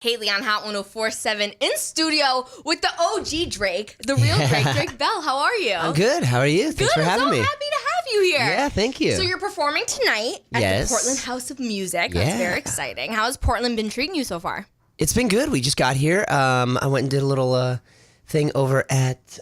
Haley on Hot 104.7 in studio with the OG Drake, the real Drake, Drake Bell. How are you? I'm good. How are you? Thanks for having me. I'm so happy to have you here. Yeah, thank you. So you're performing tonight at the Portland House of Music. That's very exciting. How has Portland been treating you so far? It's been good. We just got here. I went and did a little thing over at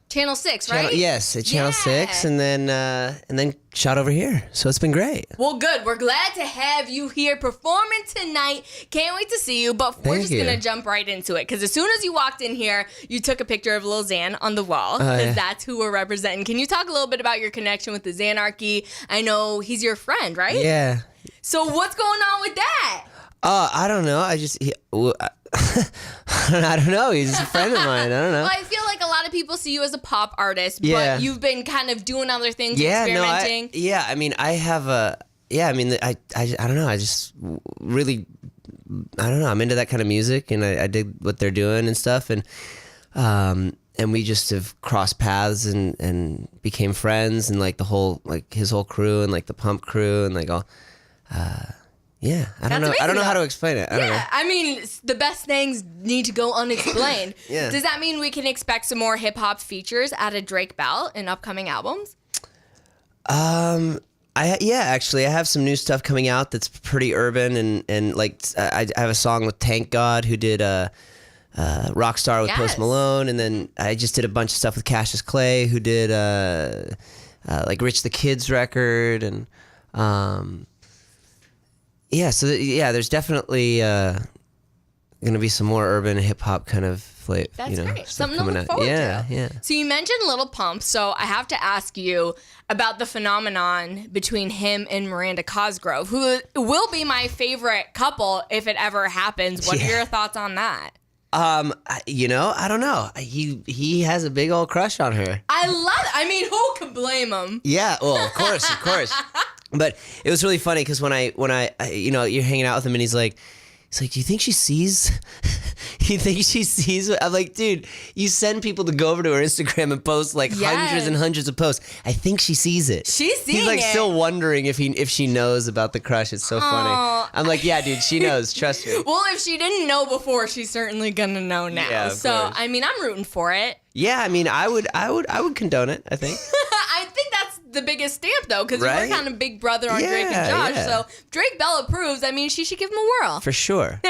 Channel 6, right? Yes, at Channel 6, and then shot over here. So it's been great. Well, good. We're glad to have you here performing tonight. Can't wait to see you, but we're just going to jump right into it, because as soon as you walked in here, you took a picture of Lil Xan on the wall, because that's who we're representing. Can you talk a little bit about your connection with the Xanarchy? I know he's your friend, right? Yeah. So what's going on with that? I don't know. I don't know. He's a friend of mine. I don't know. Well, I feel like a lot of people see you as a pop artist, but you've been kind of doing other things, experimenting. I mean, I have I don't know. I just really, I don't know. I'm into that kind of music, and I dig what they're doing and stuff, and we just have crossed paths and became friends, and like the whole, like his whole crew and like the Pump crew and like all. Yeah, I don't know. Amazing, I don't know how to explain it. I don't know. I mean, the best things need to go unexplained. Does that mean we can expect some more hip hop features out of Drake Bell in upcoming albums? Actually, I have some new stuff coming out that's pretty urban, and like I have a song with Tank God, who did Rockstar with Post Malone, and then I just did a bunch of stuff with Cassius Clay, who did like Rich the Kid's record, and there's definitely going to be some more urban hip hop kind of flavor. That's great. Something to look forward to. Yeah. So you mentioned Lil Pump, so I have to ask you about the phenomenon between him and Miranda Cosgrove, who will be my favorite couple if it ever happens. What are your thoughts on that? I don't know. He has a big old crush on her. I love it. I mean, who could blame him? Yeah. Well, of course. But it was really funny because when I you're hanging out with him and he's like, do you think she sees? You think she sees? I'm like, dude, you send people to go over to her Instagram and post like hundreds and hundreds of posts. I think she sees it. She's seeing it. He's like still wondering if she knows about the crush. It's so funny. I'm like, yeah, dude, she knows. Trust me. Well, if she didn't know before, she's certainly gonna know now. Yeah, so I mean, I'm rooting for it. Yeah, I mean, I would condone it, I think. I think that's the biggest stamp, though, because you're kind of big brother on Drake and Josh. Yeah. So if Drake Bell approves, I mean, she should give him a whirl. For sure.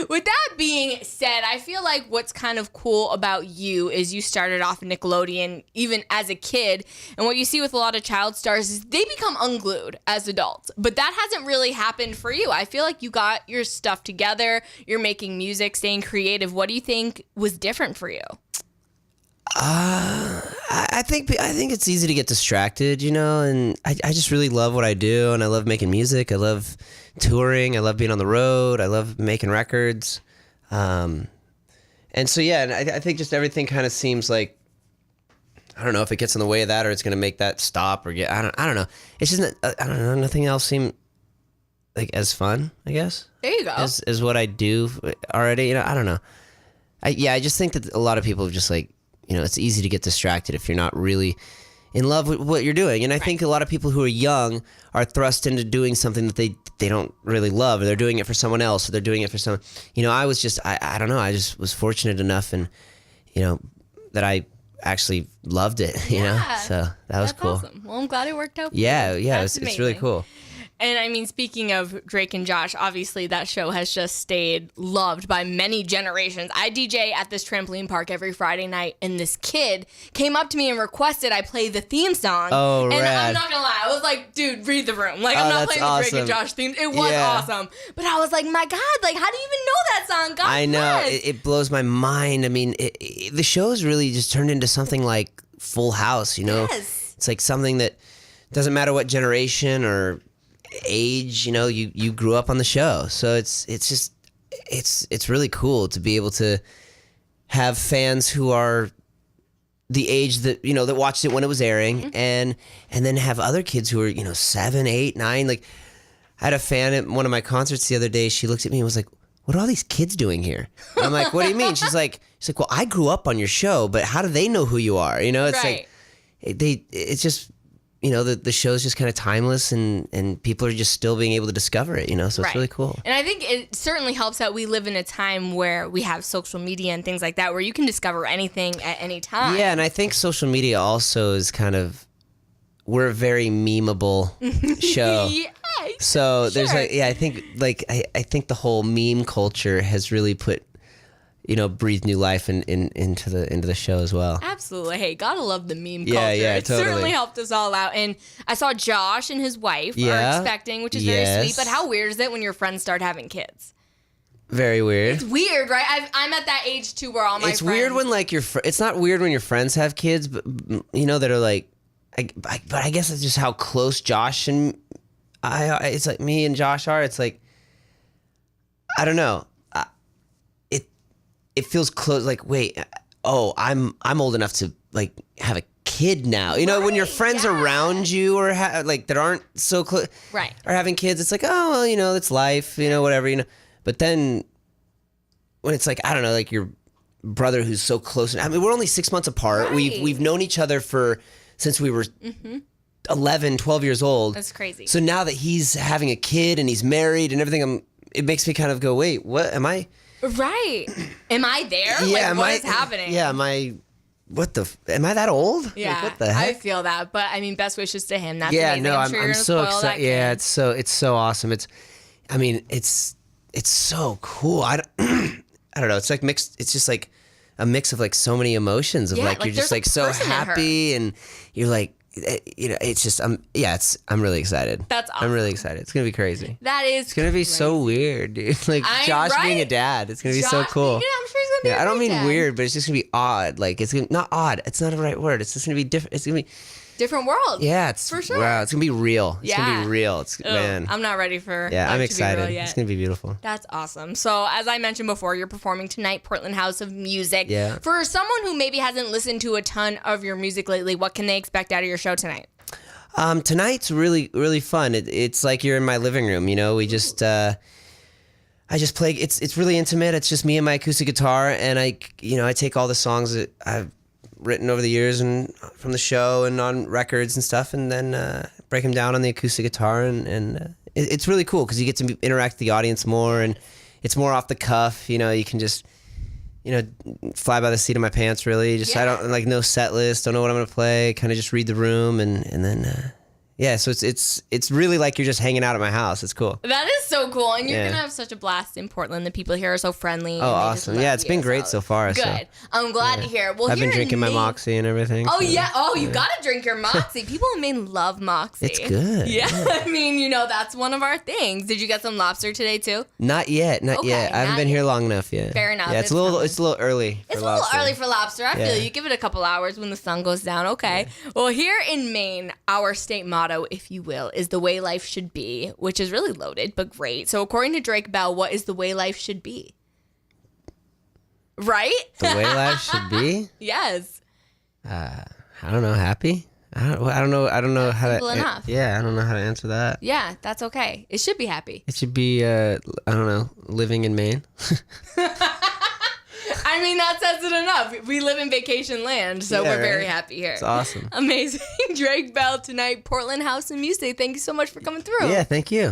With that being said, I feel like what's kind of cool about you is you started off Nickelodeon even as a kid. And what you see with a lot of child stars is they become unglued as adults. But that hasn't really happened for you. I feel like you got your stuff together. You're making music, staying creative. What do you think was different for you? I think it's easy to get distracted, and I just really love what I do, and I love making music. I love touring. I love being on the road. I love making records. And so, and I think just everything kind of seems like, I don't know if it gets in the way of that or it's going to make that stop or I don't know. It's just, I don't know. Nothing else seemed like as fun, I guess. There you go. As what I do already. I don't know. I just think that a lot of people have just like, it's easy to get distracted if you're not really in love with what you're doing. And I think a lot of people who are young are thrust into doing something that they don't really love, or they're doing it for someone else, or they're doing it for someone. I was just, I don't know, I just was fortunate enough and, that I actually loved it, so that was cool. Awesome. Well, I'm glad it worked out. Yeah, it's really cool. And I mean, speaking of Drake and Josh, obviously that show has just stayed loved by many generations. I DJ at this trampoline park every Friday night, and this kid came up to me and requested I play the theme song. Oh, and rad. I'm not gonna lie, I was like, dude, read the room. Like, I'm not playing the Drake and Josh theme. It was awesome. But I was like, my God, like, how do you even know that song? God I know, it blows my mind. I mean, the show's really just turned into something like Full House, Yes. It's like something that doesn't matter what generation or age, you grew up on the show, so it's really cool to be able to have fans who are the age that that watched it when it was airing, and then have other kids who are 7, 8, 9. Like, I had a fan at one of my concerts the other day. She looked at me and was like, "What are all these kids doing here?" And I'm like, "What do you mean?" She's like, "Well, I grew up on your show, but how do they know who you are?" It's like it's just the show's just kind of timeless, and people are just still being able to discover it, so it's really cool. And I think it certainly helps that we live in a time where we have social media and things like that, where you can discover anything at any time. Yeah, and I think social media also is we're a very memeable show. Yeah, so sure. there's I think the whole meme culture has really put, breathed new life into the show as well. Absolutely. Hey, gotta love the meme culture. Yeah, it totally. certainly helped us all out. And I saw Josh and his wife are expecting, which is very sweet. But how weird is it when your friends start having kids? Very weird. It's weird, right? I'm at that age too where all my friends... It's weird when it's not weird when your friends have kids, but that are like, but I guess it's just how close Josh and it's like me and Josh are. It's like, I don't know. It feels close. Like, wait, I'm old enough to like have a kid now. When your friends around you or that aren't so close, right, are having kids. It's like, oh well, it's life. Whatever. But then when it's like, I don't know, like your brother who's so close. I mean, we're only 6 months apart. Right. We've known each other since we were 11, 12 years old. That's crazy. So now that he's having a kid and he's married and everything, it makes me kind of go, wait, what am I? Right. Am I there? Yeah. What is happening? Yeah. Am I that old? Yeah. Like, what the heck? I feel that. But I mean, best wishes to him. That's yeah. amazing. No, I'm sure I'm you're so gonna spoil that excited. Yeah. kid. It's so awesome. It's so cool. I don't know. It's like mixed. It's just like a mix of like so many emotions of you're just like so happy and you're like, it's just I'm really excited. That's awesome. I'm really excited. It's gonna be crazy. That is. It's gonna be so weird, dude. Like Josh being a dad. It's gonna be so cool. Yeah, I'm sure he's gonna be. I don't mean weird, but it's just gonna be odd. Like not odd. It's not the right word. It's just gonna be different. It's gonna be different world. Yeah, it's for sure. Wow, it's gonna be real. It's gonna be real. Man. I'm not ready for. Yeah, I'm excited. It's gonna be beautiful. That's awesome. So as I mentioned before, you're performing tonight, Portland House of Music. Yeah. For someone who maybe hasn't listened to a ton of your music lately, what can they expect out of your show tonight? Tonight's really, really fun. It's like you're in my living room. We just. I just play. It's really intimate. It's just me and my acoustic guitar, and I take all the songs that I've written over the years and from the show and on records and stuff, and then break them down on the acoustic guitar, and it's really cool because you get to interact with the audience more, and it's more off the cuff. You can just fly by the seat of my pants. Really, just I don't like no set list. Don't know what I'm gonna play. Kind of just read the room, and then. Yeah, so it's really like you're just hanging out at my house. It's cool. That is so cool, and you're gonna have such a blast in Portland. The people here are so friendly. Oh, awesome! Yeah, it's been great so far. Good. So. I'm glad to hear. Well, I've been drinking my Moxie and everything. Oh yeah. Oh, you gotta drink your Moxie. People in Maine love Moxie. It's good. Yeah, I mean, that's one of our things. Did you get some lobster today too? Not yet. Not yet. I haven't been here long enough yet. Fair enough. Yeah, it's a little early. It's a little early for lobster. I feel you. Give it a couple hours when the sun goes down. Okay. Yeah. Well, here in Maine, our state motto, if you will, is the way life should be, which is really loaded, but great. So according to Drake Bell, what is the way life should be? Right? The way life should be? Yes. I don't know. Happy? I don't know that's how simple to. enough. Yeah, I don't know how to answer that. Yeah, that's okay. It should be happy. It should be, I don't know, living in Maine. I mean, that says it enough. We live in vacation land, so we're very happy here. It's awesome. Amazing. Drake Bell tonight, Portland House of Music. Thank you so much for coming through. Yeah, thank you.